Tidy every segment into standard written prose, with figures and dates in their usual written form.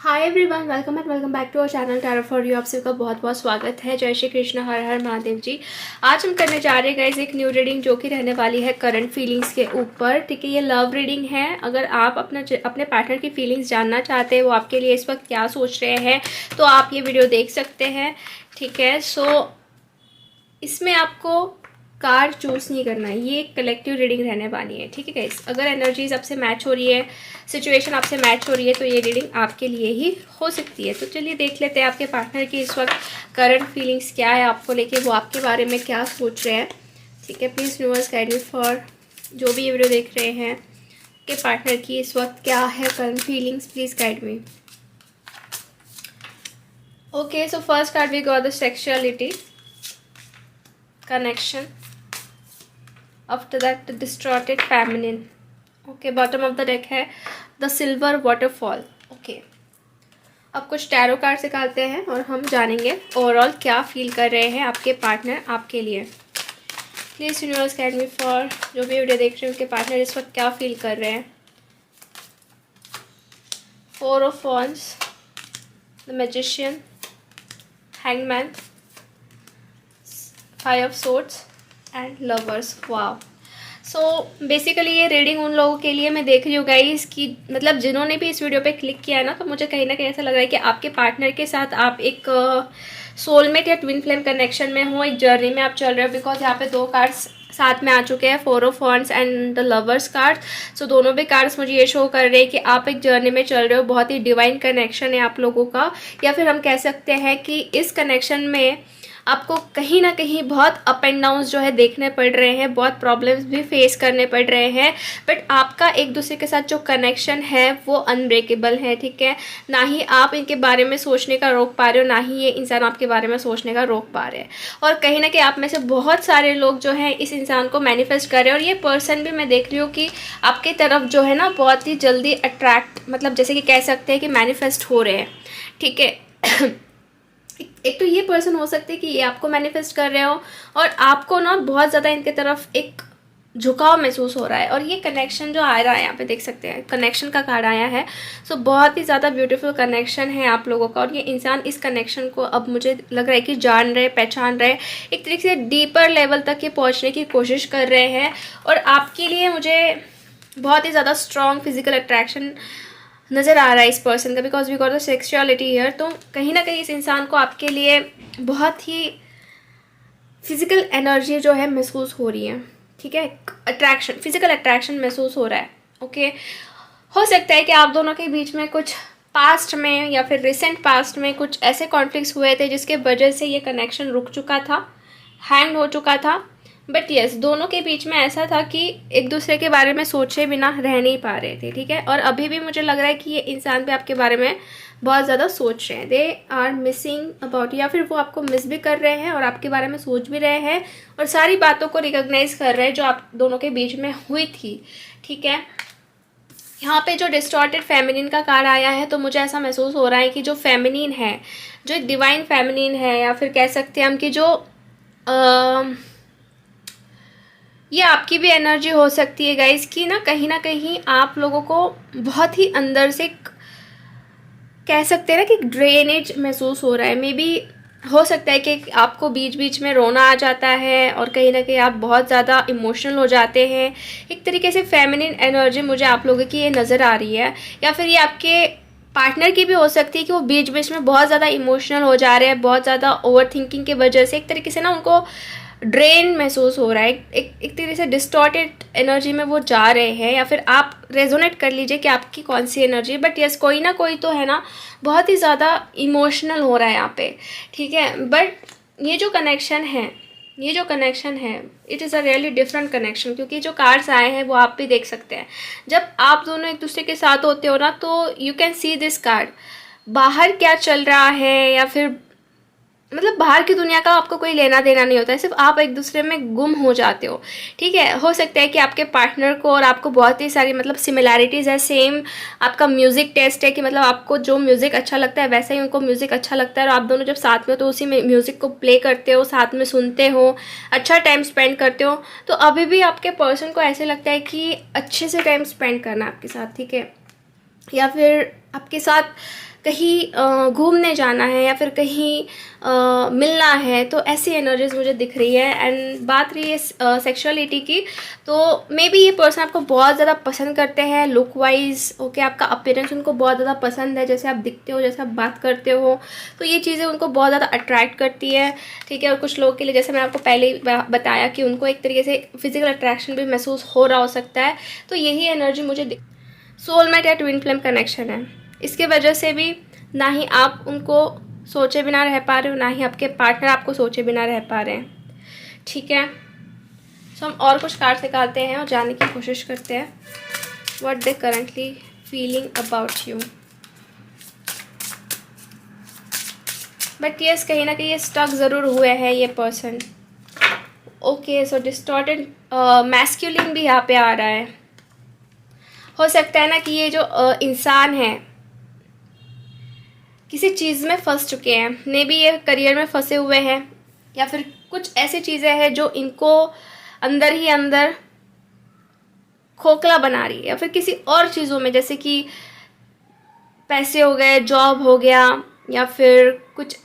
Hi everyone, welcome back to our channel tarot for you. आप सबका बहुत बहुत स्वागत है। जय श्री कृष्ण, हर हर महादेव जी। आज हम करने जा रहे हैं गाइस एक न्यू रीडिंग जो कि रहने वाली है करंट फीलिंग्स के ऊपर। ठीक है, ये लव रीडिंग है। अगर आप अपने पार्टनर की फीलिंग्स जानना चाहते हैं, वो आपके लिए इस वक्त क्या सोच रहे हैं, तो आप ये वीडियो देख सकते हैं। ठीक है, सो इसमें आपको कार्ड चूज नहीं करना है, ये एक कलेक्टिव रीडिंग रहने वाली है। ठीक है गाइस, अगर एनर्जीज आपसे मैच हो रही है, सिचुएशन आपसे मैच हो रही है, तो ये रीडिंग आपके लिए ही हो सकती है। तो चलिए देख लेते हैं आपके पार्टनर की इस वक्त करंट फीलिंग्स क्या है आपको लेके, वो आपके बारे में क्या सोच रहे हैं। ठीक है, please universe guide me for जो भी ये वीडियो देख रहे हैं कि पार्टनर की इस वक्त क्या है current feelings, please guide me. Okay, so first card we got the sexuality connection. After that the distorted feminine. Okay, bottom of the deck है the silver waterfall. Okay, अब कुछ टैरो कार्ड निकालते हैं और हम जानेंगे ओवरऑल क्या feel कर रहे हैं आपके पार्टनर आपके लिए। Please universe guide me for जो भी वीडियो देख रहे हैं उनके पार्टनर इस वक्त क्या फील कर रहे हैं। 4 of Wands, the Magician, Hangman, 5 of Swords and lovers. Wow, so basically ये रीडिंग उन लोगों के लिए मैं देख रही हूँ गाइस कि मतलब जिन्होंने भी इस वीडियो पे क्लिक किया है ना, तो मुझे कहीं ना कहीं ऐसा लग रहा है कि आपके पार्टनर के साथ आप एक सोलमेट या ट्विन फ्लेम कनेक्शन में हो, एक जर्नी में आप चल रहे हो। बिकॉज यहाँ पे 2 कार्ड्स साथ में आ चुके हैं, 4 of wands and the lovers card. So दोनों भी कार्ड्स मुझे ये शो कर रहे हैं कि आप एक जर्नी में चल रहे हो, बहुत ही डिवाइन कनेक्शन है आप लोगों का। या फिर हम कह सकते हैं कि इस कनेक्शन में आपको कहीं ना कहीं बहुत अप एंड डाउन जो है देखने पड़ रहे हैं, बहुत प्रॉब्लम्स भी फेस करने पड़ रहे हैं, बट आपका एक दूसरे के साथ जो कनेक्शन है वो अनब्रेकेबल है। ठीक है, ना ही आप इनके बारे में सोचने का रोक पा रहे हो, ना ही ये इंसान आपके बारे में सोचने का रोक पा रहे हैं। और कहीं ना कहीं आप में से बहुत सारे लोग जो हैं इस इंसान को मैनिफेस्ट कर रहे हैं। और ये पर्सन भी मैं देख रही हूँ कि आपकी तरफ जो है ना बहुत ही जल्दी अट्रैक्ट, मतलब जैसे कि कह सकते हैं कि मैनिफेस्ट हो रहे हैं। ठीक है, एक तो ये पर्सन हो सकते हैं कि ये आपको मैनिफेस्ट कर रहे हो और आपको ना बहुत ज़्यादा इनके तरफ एक झुकाव महसूस हो रहा है। और ये कनेक्शन जो आ रहा है, यहाँ पे देख सकते हैं कनेक्शन का कार्ड आया है। सो बहुत ही ज़्यादा ब्यूटीफुल कनेक्शन है आप लोगों का। और ये इंसान इस कनेक्शन को अब मुझे लग रहा है कि जान रहे, पहचान रहे, एक तरीके से डीपर लेवल तक ये पहुँचने की कोशिश कर रहे हैं। और आपके लिए मुझे बहुत ही ज़्यादा स्ट्रॉन्ग फिजिकल अट्रैक्शन नज़र आ रहा है इस पर्सन का, because we got the sexuality here. तो कहीं ना कहीं इस इंसान को आपके लिए बहुत ही फिजिकल एनर्जी जो है महसूस हो रही है। ठीक है, अट्रैक्शन, फिजिकल अट्रैक्शन महसूस हो रहा है। ओके, हो सकता है कि आप दोनों के बीच में कुछ पास्ट में या फिर रिसेंट पास्ट में कुछ ऐसे कॉन्फ्लिक्ट्स हुए थे जिसके वजह से ये कनेक्शन रुक चुका था, हैंग हो चुका था। बट यस, दोनों के बीच में ऐसा था कि एक दूसरे के बारे में सोचे बिना रह नहीं पा रहे थे। ठीक है, और अभी भी मुझे लग रहा है कि ये इंसान भी आपके बारे में बहुत ज़्यादा सोच रहे हैं। दे आर मिसिंग अबाउट, या फिर वो आपको मिस भी कर रहे हैं और आपके बारे में सोच भी रहे हैं और सारी बातों को रिकॉग्नाइज कर रहे हैं जो आप दोनों के बीच में हुई थी। ठीक है, यहाँ पे जो डिस्टॉर्टेड फेमिनिन का कार्ड आया है, तो मुझे ऐसा महसूस हो रहा है कि जो फेमिनिन है, जो एक डिवाइन फेमिनिन है, या फिर कह सकते हैं हम कि जो ये आपकी भी एनर्जी हो सकती है गाइस कि ना कहीं आप लोगों को बहुत ही अंदर से कह सकते हैं ना कि ड्रेनेज महसूस हो रहा है। मे बी हो सकता है कि आपको बीच बीच में रोना आ जाता है और कहीं ना कहीं आप बहुत ज़्यादा इमोशनल हो जाते हैं। एक तरीके से फेमिनिन एनर्जी मुझे आप लोगों की ये नज़र आ रही है। या फिर ये आपके पार्टनर की भी हो सकती है कि वो बीच बीच में बहुत ज़्यादा इमोशनल हो जा रहे हैं, बहुत ज़्यादा ओवर थिंकिंग की वजह से एक तरीके से ना उनको ड्रेन महसूस हो रहा है, एक तरीके से डिस्टॉर्टेड एनर्जी में वो जा रहे हैं। या फिर आप रेजोनेट कर लीजिए कि आपकी कौन सी एनर्जी है। बट यस, कोई ना कोई तो है ना बहुत ही ज़्यादा इमोशनल हो रहा है यहाँ पे। ठीक है, बट ये जो कनेक्शन है it is a really different connection, क्योंकि जो कार्ड्स आए हैं वो आप भी देख सकते हैं। जब आप दोनों एक दूसरे के साथ होते हो ना, तो you can see this card. बाहर क्या चल रहा है या फिर मतलब बाहर की दुनिया का आपको कोई लेना देना नहीं होता है, सिर्फ आप एक दूसरे में गुम हो जाते हो। ठीक है, हो सकता है कि आपके पार्टनर को और आपको बहुत ही सारी मतलब सिमिलैरिटीज़ है, सेम आपका म्यूज़िक टेस्ट है कि मतलब आपको जो म्यूज़िक अच्छा लगता है वैसा ही उनको म्यूज़िक अच्छा लगता है। और आप दोनों जब साथ में हो तो उसी में म्यूज़िक को प्ले करते हो, साथ में सुनते हो, अच्छा टाइम स्पेंड करते हो। तो अभी भी आपके पर्सन को ऐसे लगता है कि अच्छे से टाइम स्पेंड करना आपके साथ। ठीक है, या फिर आपके साथ कहीं घूमने जाना है या फिर कहीं मिलना है, तो ऐसी एनर्जीज मुझे दिख रही है। एंड बात रही है सेक्सुअलिटी की, तो मे बी ये पर्सन आपको बहुत ज़्यादा पसंद करते हैं लुक वाइज। ओके, आपका अपीयरेंस उनको बहुत ज़्यादा पसंद है, जैसे आप दिखते हो, जैसे आप बात करते हो, तो ये चीज़ें उनको बहुत ज़्यादा अट्रैक्ट करती है। ठीक है, और कुछ लोगों के लिए जैसे मैं आपको पहले ही बताया कि उनको एक तरीके से फिजिकल अट्रैक्शन भी महसूस हो रहा हो सकता है। तो यही एनर्जी मुझे सोलमेट या ट्विन फ्लेम कनेक्शन है। इसके वजह से भी ना ही आप उनको सोचे बिना रह पा रहे हो, ना ही आपके पार्टनर आपको सोचे बिना रह पा रहे हैं। ठीक है, तो हम और कुछ कार्ड्स निकालते हैं और जानने की कोशिश करते हैं what they currently feeling about you. But yes, कहीं ना कहीं ये स्टक ज़रूर हुए हैं ये पर्सन। ओके, सो डिस्टॉर्टेड मैस्कुलिन भी यहाँ पे आ रहा है। हो सकता है ना कि ये जो इंसान है किसी चीज़ में फंस चुके हैं, मे बी ये करियर में फंसे हुए हैं, या फिर कुछ ऐसी चीज़ें हैं जो इनको अंदर ही अंदर खोखला बना रही है, या फिर किसी और चीज़ों में, जैसे कि पैसे हो गए, जॉब हो गया, या फिर कुछ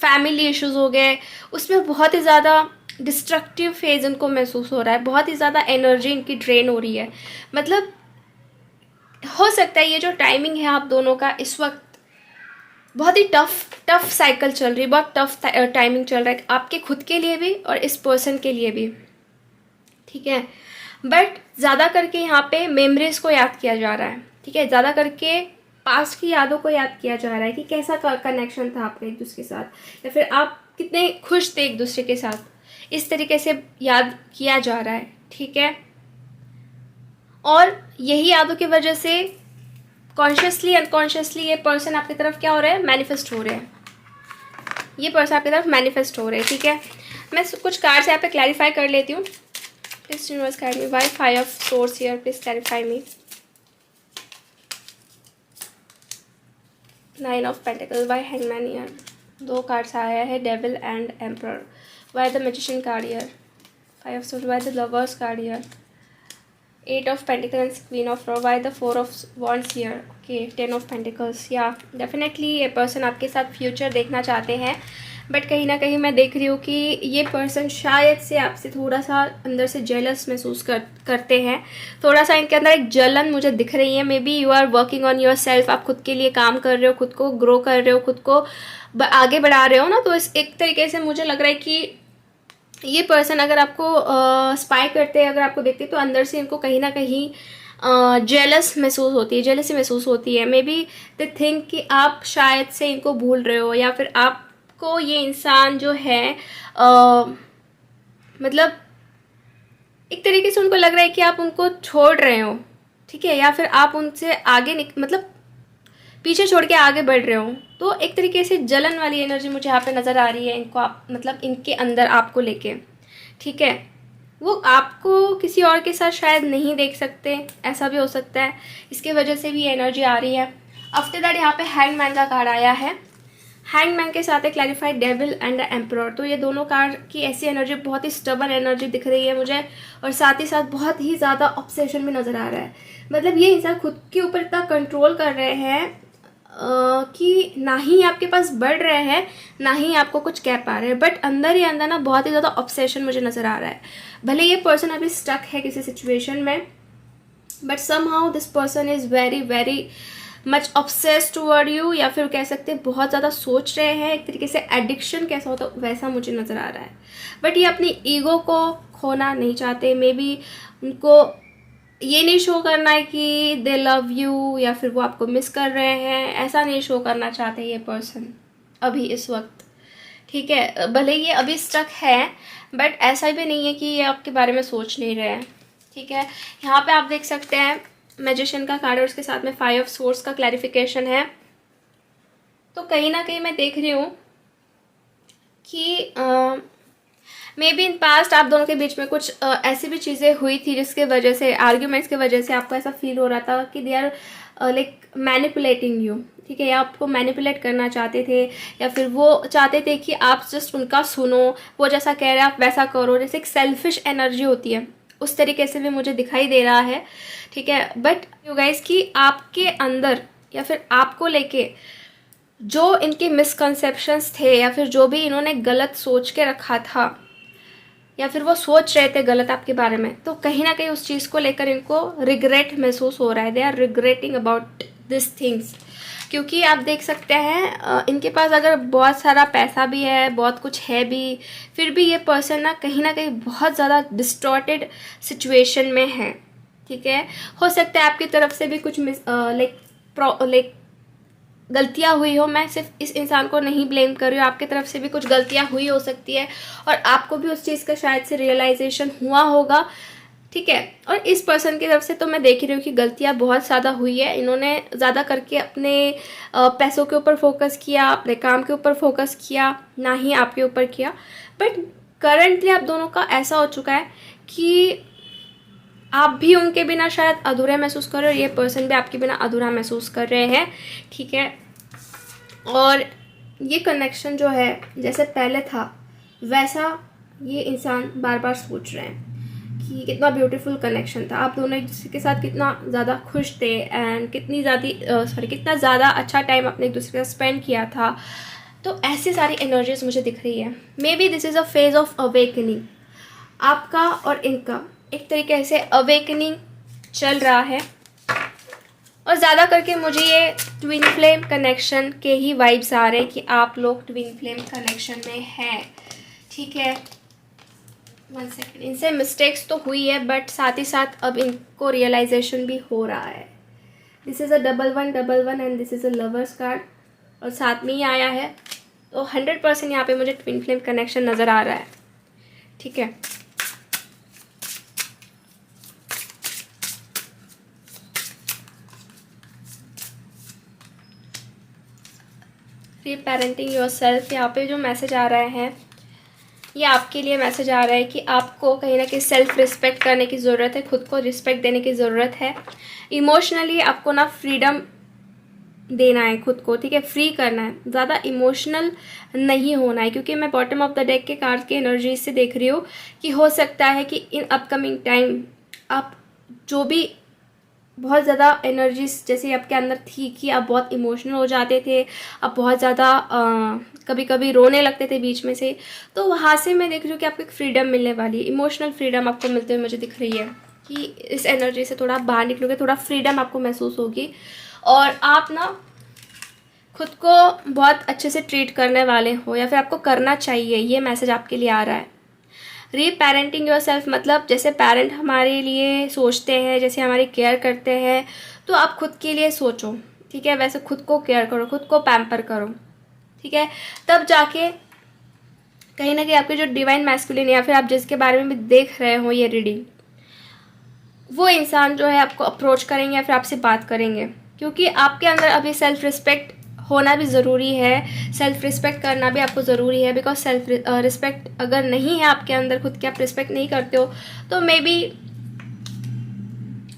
फैमिली इश्यूज हो गए, उसमें बहुत ही ज़्यादा डिस्ट्रक्टिव फेज इनको महसूस हो रहा है, बहुत ही ज़्यादा एनर्जी इनकी ड्रेन हो रही है। मतलब हो सकता है ये जो टाइमिंग है आप दोनों का इस वक्त बहुत ही टफ साइकिल चल रही है, बहुत टफ टाइमिंग चल रहा है आपके खुद के लिए भी और इस पर्सन के लिए भी। ठीक है, बट ज़्यादा करके यहाँ पे मेमोरीज को याद किया जा रहा है। ठीक है, ज़्यादा करके पास्ट की यादों को याद किया जा रहा है कि कैसा कनेक्शन था आपका एक दूसरे के साथ, या फिर आप कितने खुश थे एक दूसरे के साथ, इस तरीके से याद किया जा रहा है। ठीक है, और यही यादों की वजह से कॉन्शियसली अनकॉन्शियसली ये पर्सन आपकी तरफ क्या हो रहा है, मैनिफेस्ट हो रहे हैं। ये पर्सन आपकी तरफ मैनिफेस्ट हो रहे हैं। ठीक है, मैं कुछ कार्ड्स यहाँ पे क्लैरिफाई कर लेती हूँ। Please universe guide me, why 5 of source here, please clarify me. 9 of pentacles, why hangman here. 2 cards आया है, devil and emperor. Why the magician card here. 5 of source, why the lovers card here. 8 of Pentacles and Queen of Swords. Why the 4 of Wands here? Okay, 10 of Pentacles. Yeah, definitely ये person आपके साथ future देखना चाहते हैं, but कहीं ना कहीं मैं देख रही हूँ कि ये पर्सन शायद से आपसे थोड़ा सा अंदर से जेलस महसूस करते हैं। थोड़ा सा इनके अंदर एक जलन मुझे दिख रही है। Maybe you are working on yourself, आप खुद के लिए काम कर रहे हो, खुद को ग्रो कर रहे हो, खुद को आगे बढ़ा रहे हो ना। तो इस एक तरीके से मुझे लग रहा है कि ये पर्सन अगर आपको स्पाई करते हैं, अगर आपको देखते हैं, तो अंदर से इनको कहीं ना कहीं जेलस महसूस होती है, जेलसी महसूस होती है। मे बी दे थिंक कि आप शायद से इनको भूल रहे हो, या फिर आपको ये इंसान जो है मतलब एक तरीके से उनको लग रहा है कि आप उनको छोड़ रहे हो। ठीक है, या फिर आप उनसे आगे मतलब पीछे छोड़ के आगे बढ़ रहे हो। तो एक तरीके से जलन वाली एनर्जी मुझे यहाँ पे नज़र आ रही है इनको, आप मतलब इनके अंदर आपको लेके। ठीक है, वो आपको किसी और के साथ शायद नहीं देख सकते, ऐसा भी हो सकता है, इसके वजह से भी एनर्जी आ रही है। आफ्टर दैट यहाँ पे हैंगमैन का कार्ड आया है। हैंगमैन के साथ है क्लैरिफाइड डेविल एंड एम्परर। तो ये दोनों कार्ड की ऐसी एनर्जी, बहुत ही स्टबन एनर्जी दिख रही है मुझे, और साथ ही साथ बहुत ही ज़्यादा ऑब्सेशन भी नज़र आ रहा है। मतलब ये इंसान खुद के ऊपर इतना कंट्रोल कर रहे हैं कि ना ही आपके पास बढ़ रहे हैं, ना ही आपको कुछ कह पा रहे हैं, बट अंदर ही अंदर ना बहुत ही ज़्यादा ऑब्सेशन मुझे नज़र आ रहा है। भले ये पर्सन अभी स्टक है किसी सिचुएशन में, but somehow this person is very very much obsessed toward you, या फिर कह सकते हैं बहुत ज़्यादा सोच रहे हैं। एक तरीके से एडिक्शन कैसा होता है वैसा मुझे नज़र आ रहा है। बट ये अपनी ईगो को खोना नहीं चाहते। मे बी उनको ये नहीं शो करना है कि दे लव यू, या फिर वो आपको मिस कर रहे हैं, ऐसा नहीं शो करना चाहते ये पर्सन अभी इस वक्त। ठीक है, भले ये अभी स्टक है, बट ऐसा भी नहीं है कि ये आपके बारे में सोच नहीं रहे हैं। ठीक है, यहाँ पे आप देख सकते हैं मैजिशियन का कार्ड और उसके साथ में 5 ऑफ सोर्स का क्लैरिफिकेशन है। तो कहीं ना कहीं मैं देख रही हूँ कि मे बी इन पास्ट आप दोनों के बीच में कुछ ऐसी भी चीज़ें हुई थी जिसके वजह से, आर्ग्यूमेंट्स की वजह से आपको ऐसा फील हो रहा था कि they are like manipulating you. ठीक है, या आपको मैनिपुलेट करना चाहते थे, या फिर वो चाहते थे कि आप जस्ट उनका सुनो, वो जैसा कह रहे हैं आप वैसा करो, जैसे एक सेल्फिश एनर्जी होती है उस तरीके से भी मुझे दिखाई दे रहा है। ठीक है, बट यू गाइस कि आपके अंदर या फिर आपको लेके जो इनके मिसकंसेप्शंस थे या फिर जो भी इन्होंने गलत सोच के रखा था या फिर वो सोच रहे थे गलत आपके बारे में, तो कहीं ना कहीं उस चीज़ को लेकर इनको रिग्रेट महसूस हो रहा है। They are regretting about this things. क्योंकि आप देख सकते हैं इनके पास अगर बहुत सारा पैसा भी है, बहुत कुछ है भी, फिर भी ये पर्सन ना कहीं बहुत ज़्यादा डिस्टॉर्टेड सिचुएशन में है। ठीक है, हो सकता है आपकी तरफ से भी कुछ लाइक गलतियाँ हुई हो। मैं सिर्फ इस इंसान को नहीं ब्लेम कर रही हूँ, आपकी तरफ से भी कुछ गलतियाँ हुई हो सकती है और आपको भी उस चीज़ का शायद से रियलाइजेशन हुआ होगा। ठीक है, और इस पर्सन की तरफ से तो मैं देख रही हूँ कि गलतियाँ बहुत ज़्यादा हुई है। इन्होंने ज़्यादा करके अपने पैसों के ऊपर फोकस किया, अपने काम के ऊपर फोकस किया, ना ही आपके ऊपर किया। बट करंटली आप दोनों का ऐसा हो चुका है कि आप भी उनके बिना शायद अधूरा महसूस कर रहे हो, ये पर्सन भी आपके बिना अधूरा महसूस कर रहे हैं। ठीक है, और ये कनेक्शन जो है जैसे पहले था वैसा ये इंसान बार बार सोच रहे हैं कि कितना ब्यूटीफुल कनेक्शन था, आप दोनों एक दूसरे के साथ कितना ज़्यादा खुश थे एंड कितना ज़्यादा अच्छा टाइम अपने एक दूसरे के साथ स्पेंड किया था। तो ऐसी सारी एनर्जीज मुझे दिख रही है। May be this is a phase of awakening. आपका और इनका एक तरीके से अवेकनिंग चल रहा है और ज़्यादा करके मुझे ये ट्विन फ्लेम कनेक्शन के ही वाइब्स आ रहे हैं कि आप लोग ट्विन फ्लेम कनेक्शन में हैं। ठीक है, 1 सेकेंड, इनसे मिस्टेक्स तो हुई है बट साथ ही साथ अब इनको रियलाइजेशन भी हो रहा है। This is a 1111 and this is a lovers card और साथ में ही आया है, तो 100% यहाँ पे मुझे ट्विन फ्लेम कनेक्शन नज़र आ रहा है। ठीक है, रीपेरेंटिंग योरसेल्फ, यहाँ पे जो मैसेज आ रहा है ये आपके लिए मैसेज आ रहा है कि आपको कहीं ना कहीं सेल्फ रिस्पेक्ट करने की ज़रूरत है, खुद को रिस्पेक्ट देने की ज़रूरत है। इमोशनली आपको ना फ्रीडम देना है खुद को। ठीक है, फ्री करना है, ज़्यादा इमोशनल नहीं होना है। क्योंकि मैं बॉटम ऑफ द डेक के कार्ड की एनर्जी से देख रही हूँ कि हो सकता है कि इन अपकमिंग टाइम आप जो भी बहुत ज़्यादा एनर्जीज जैसे आपके अंदर थी कि आप बहुत इमोशनल हो जाते थे, आप बहुत ज़्यादा कभी कभी रोने लगते थे बीच में से, तो वहाँ से मैं देख रही हूँ कि आपको एक फ्रीडम मिलने वाली है, इमोशनल फ्रीडम आपको मिलते हुए मुझे दिख रही है कि इस एनर्जी से थोड़ा बाहर निकलोगे, थोड़ा फ्रीडम आपको महसूस होगी और आप ना खुद को बहुत अच्छे से ट्रीट करने वाले हो या फिर आपको करना चाहिए, ये मैसेज आपके लिए आ रहा है। रीपेरेंटिंग योरसेल्फ मतलब जैसे पेरेंट हमारे लिए सोचते हैं, जैसे हमारी केयर करते हैं, तो आप खुद के लिए सोचो। ठीक है, वैसे खुद को केयर करो, खुद को पैम्पर करो। ठीक है, तब जाके कहीं ना कहीं आपके जो डिवाइन मैस्कुलिन या फिर आप जिसके बारे में भी देख रहे हो ये रीडिंग, वो इंसान जो है आपको अप्रोच करेंगे या फिर आपसे बात करेंगे। क्योंकि आपके अंदर अभी सेल्फ रिस्पेक्ट होना भी ज़रूरी है, सेल्फ रिस्पेक्ट करना भी आपको ज़रूरी है। बिकॉज सेल्फ रिस्पेक्ट अगर नहीं है आपके अंदर, खुद की आप रिस्पेक्ट नहीं करते हो, तो मे बी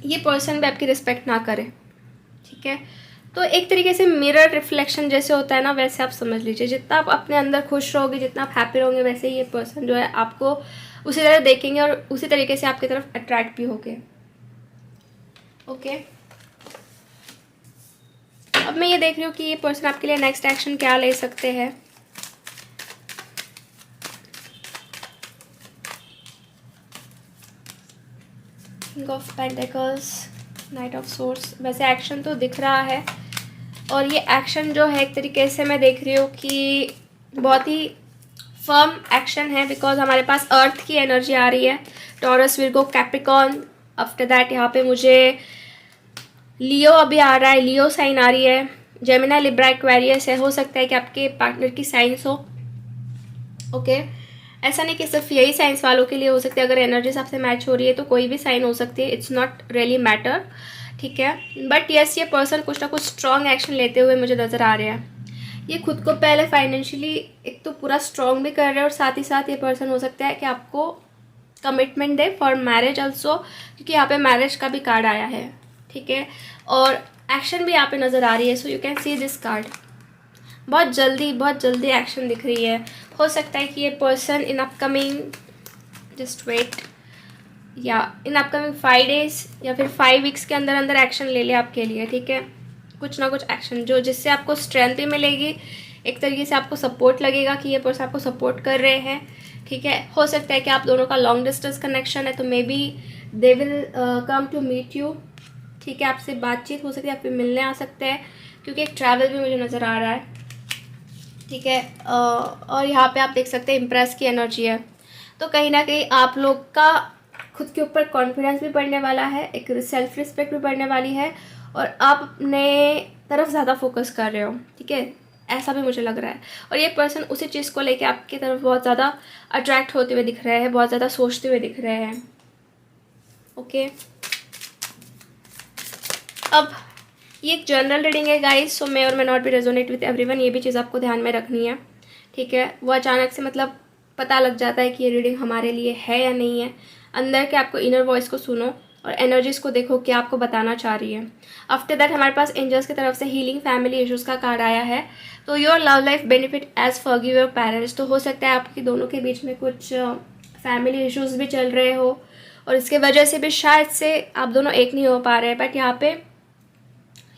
ये पर्सन भी आपकी रिस्पेक्ट ना करे। ठीक है, तो एक तरीके से मिरर रिफ्लेक्शन जैसे होता है ना, वैसे आप समझ लीजिए। जितना आप अपने अंदर खुश रहोगे, जितना आप हैप्पी रहोगे, वैसे ही ये पर्सन जो है आपको उसी तरह देखेंगे और उसी तरीके से आपकी तरफ अट्रैक्ट भी होंगे। ओके, अब मैं ये देख रही हूँ कि ये पर्सन आपके लिए नेक्स्ट एक्शन क्या ले सकते हैं। King of pentacles, night of swords, वैसे एक्शन तो दिख रहा है और ये एक्शन जो है एक तरीके से मैं देख रही हूँ कि बहुत ही फर्म एक्शन है। बिकॉज हमारे पास अर्थ की एनर्जी आ रही है, taurus, Virgo, Capricorn. After that यहाँ पे मुझे लियो अभी आ रहा है, लियो साइन आ रही है, जेमिनी, लिब्रा, एक्वेरियस है। हो सकता है कि आपके पार्टनर की साइंस हो। ओके, ऐसा नहीं कि सिर्फ यही साइंस वालों के लिए हो सकती है। अगर एनर्जीज आपसे मैच हो रही है तो कोई भी साइन हो सकती है, इट्स नॉट रियली मैटर। ठीक है, बट यस, ये पर्सन कुछ ना कुछ स्ट्रॉन्ग एक्शन लेते हुए मुझे नज़र आ रहे हैं। ये खुद को पहले फाइनेंशियली एक तो पूरा स्ट्रॉन्ग भी कर रहे हैं और साथ ही साथ ये पर्सन हो सकता है कि आपको commitment they for marriage also, क्योंकि यहाँ पे मैरिज का भी कार्ड आया है। ठीक है, और एक्शन भी यहाँ पे नज़र आ रही है। So you can see this card, बहुत जल्दी एक्शन दिख रही है। हो सकता है कि ये person in upcoming, just wait, या इन अपकमिंग 5 days या फिर 5 weeks के अंदर अंदर एक्शन ले ले आपके लिए। ठीक है, कुछ ना कुछ एक्शन जो जिससे आपको स्ट्रेंथ भी मिलेगी, एक तरीके से आपको सपोर्ट लगेगा कि ये पर्सन आपको सपोर्ट कर रहे हैं, ठीक है। हो सकता है कि आप दोनों का लॉन्ग डिस्टेंस कनेक्शन है, तो maybe they will come to meet you, ठीक है। आपसे बातचीत हो सकती है, आप पे मिलने आ सकते हैं, क्योंकि एक ट्रैवल भी मुझे नज़र आ रहा है, ठीक है। और यहाँ पे आप देख सकते हैं इम्प्रेस की एनर्जी है, तो कहीं ना कहीं आप लोग का खुद के ऊपर कॉन्फिडेंस भी बढ़ने वाला है, एक सेल्फ रिस्पेक्ट भी बढ़ने वाली है, और आप अपने तरफ ज़्यादा फोकस कर रहे हो, ठीक है, ऐसा भी मुझे लग रहा है। और ये पर्सन उसी चीज़ को लेके आपकी तरफ बहुत ज़्यादा अट्रैक्ट होते हुए दिख रहे हैं, बहुत ज़्यादा सोचते हुए दिख रहे हैं, ओके। अब ये एक जनरल रीडिंग है गाइस, सो मे और may not be resonate with everyone, ये भी चीज़ आपको ध्यान में रखनी है, ठीक है। वो अचानक से मतलब पता लग जाता है कि ये रीडिंग हमारे लिए है या नहीं है। अंदर के आपको इनर वॉइस को सुनो और एनर्जीज को देखो क्या आपको बताना चाह रही है। आफ्टर दैट हमारे पास एंजल्स की तरफ से हीलिंग फैमिली इश्यूज़ का कार्ड आया है, तो your love life benefit as forgive your parents, तो हो सकता है आपकी दोनों के बीच में कुछ फैमिली इश्यूज़ भी चल रहे हो, और इसके वजह से भी शायद से आप दोनों एक नहीं हो पा रहे हैं, बट यहाँ पे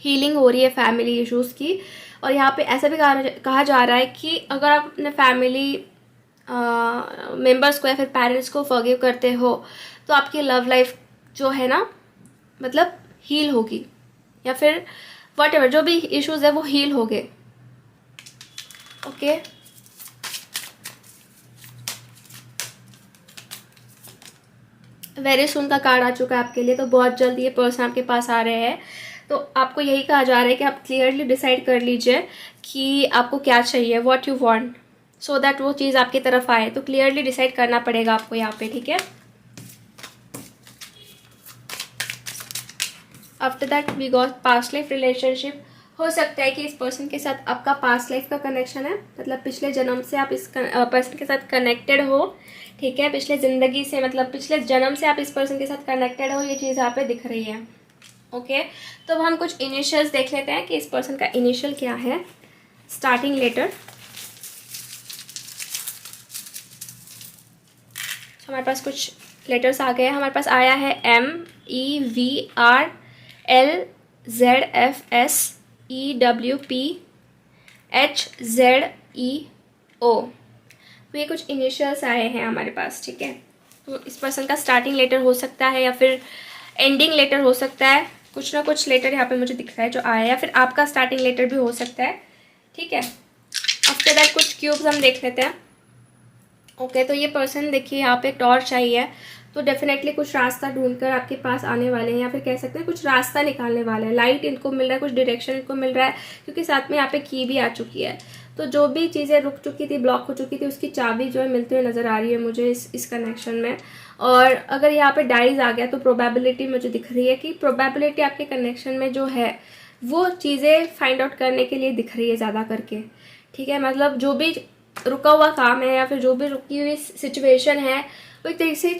हीलिंग हो रही है फैमिली इश्यूज़ की। और यहाँ पे ऐसा भी कहा जा रहा है कि अगर आप अपने फैमिली मेंबर्स को या फिर पेरेंट्स को फॉरगिव करते हो, तो आपकी लव लाइफ जो है ना, मतलब हील होगी, या फिर व्हाटएवर जो भी इश्यूज़ है वो हील हो गए, ओके। वेरी सुन का कार्ड आ चुका है आपके लिए, तो बहुत जल्द ये पर्सन आपके पास आ रहे हैं। तो आपको यही कहा जा रहा है कि आप क्लियरली डिसाइड कर लीजिए कि आपको क्या चाहिए, what you want, so that वो चीज़ आपकी तरफ आए। तो क्लियरली डिसाइड करना पड़ेगा आपको यहाँ पे, ठीक है। After that we got past life relationship. हो सकता है कि इस पर्सन के साथ आपका पास्ट लाइफ का कनेक्शन है, मतलब पिछले जन्म से आप इस पर्सन के साथ कनेक्टेड हो, ठीक है। पिछले ज़िंदगी से, मतलब पिछले जन्म से आप इस पर्सन के साथ कनेक्टेड हो, ये चीज़ यहाँ पे दिख रही है, ओके। तो हम कुछ इनिशियल्स देख लेते हैं कि इस पर्सन का इनिशियल क्या है। स्टार्टिंग लेटर, हमारे पास कुछ लेटर्स आ गए हैं। हमारे पास आया है MEVRLZFSEWPHZEO, तो ये कुछ इनिशियल्स आए हैं हमारे पास, ठीक है। तो इस पर्सन का स्टार्टिंग लेटर हो सकता है या फिर एंडिंग लेटर हो सकता है, कुछ ना कुछ लेटर यहाँ पे मुझे दिख रहा है जो आया, या फिर आपका स्टार्टिंग लेटर भी हो सकता है, ठीक है। आफ्टर दैट कुछ क्यूब्स हम देख लेते हैं, ओके। तो ये पर्सन देखिए यहाँ पे टॉर्च आई है, तो डेफिनेटली कुछ रास्ता ढूंढकर आपके पास आने वाले हैं, या फिर कह सकते हैं कुछ रास्ता निकालने वाले हैं। लाइट इनको मिल रहा है, कुछ डायरेक्शन इनको मिल रहा है, क्योंकि साथ में यहाँ पे की भी आ चुकी है। तो जो भी चीज़ें रुक चुकी थी, ब्लॉक हो चुकी थी, उसकी चाबी जो है मिलते हुए नज़र आ रही है मुझे इस कनेक्शन में। और अगर यहाँ पे डाइज आ गया तो प्रोबेबिलिटी मुझे दिख रही है कि प्रोबेबिलिटी आपके कनेक्शन में जो है वो चीज़ें फाइंड आउट करने के लिए दिख रही है ज़्यादा करके, ठीक है। मतलब जो भी रुका हुआ काम है या फिर जो भी रुकी हुई सिचुएशन है वो एक तरीके से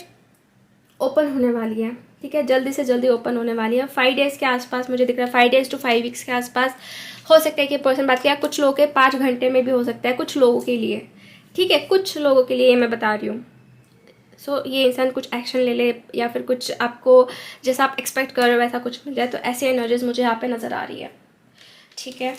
ओपन होने वाली है, ठीक है। जल्दी से जल्दी ओपन होने वाली है। 5 डेज़ के आसपास मुझे दिख रहा है, 5 डेज़ टू 5 वीक्स के आसपास हो सकता है कि पर्सन बात किया। कुछ लोगों के 5 घंटे में भी हो सकता है, कुछ लोगों के लिए, ठीक है, कुछ लोगों के लिए ये मैं बता रही हूँ। सो ये इंसान कुछ एक्शन ले ले, या फिर कुछ आपको जैसा आप एक्सपेक्ट कर रहे हो वैसा कुछ मिल जाए, तो ऐसी एनर्जीज मुझे यहाँ पे नज़र आ रही है, ठीक है।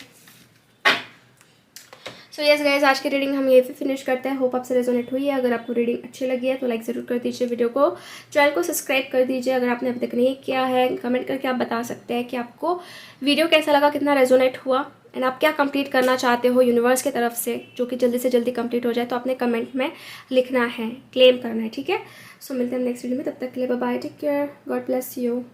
सो यस गाइज, आज की रीडिंग हम यहीं पे फिनिश करते हैं। होप आपसे रेजोनेट हुई है। अगर आपको रीडिंग अच्छी लगी है तो लाइक ज़रूर कर दीजिए वीडियो को, चैनल को सब्सक्राइब कर दीजिए अगर आपने अभी तक नहीं किया है। कमेंट करके आप बता सकते हैं कि आपको वीडियो कैसा लगा, कितना रेजोनेट हुआ, एंड आप क्या कंप्लीट करना चाहते हो यूनिवर्स की तरफ से, जो कि जल्दी से जल्दी कंप्लीट हो जाए। तो आपने कमेंट में लिखना है, क्लेम करना है, ठीक है। सो मिलते हैं नेक्स्ट वीडियो में, तब तक के लिए bye bye, take care, God bless you.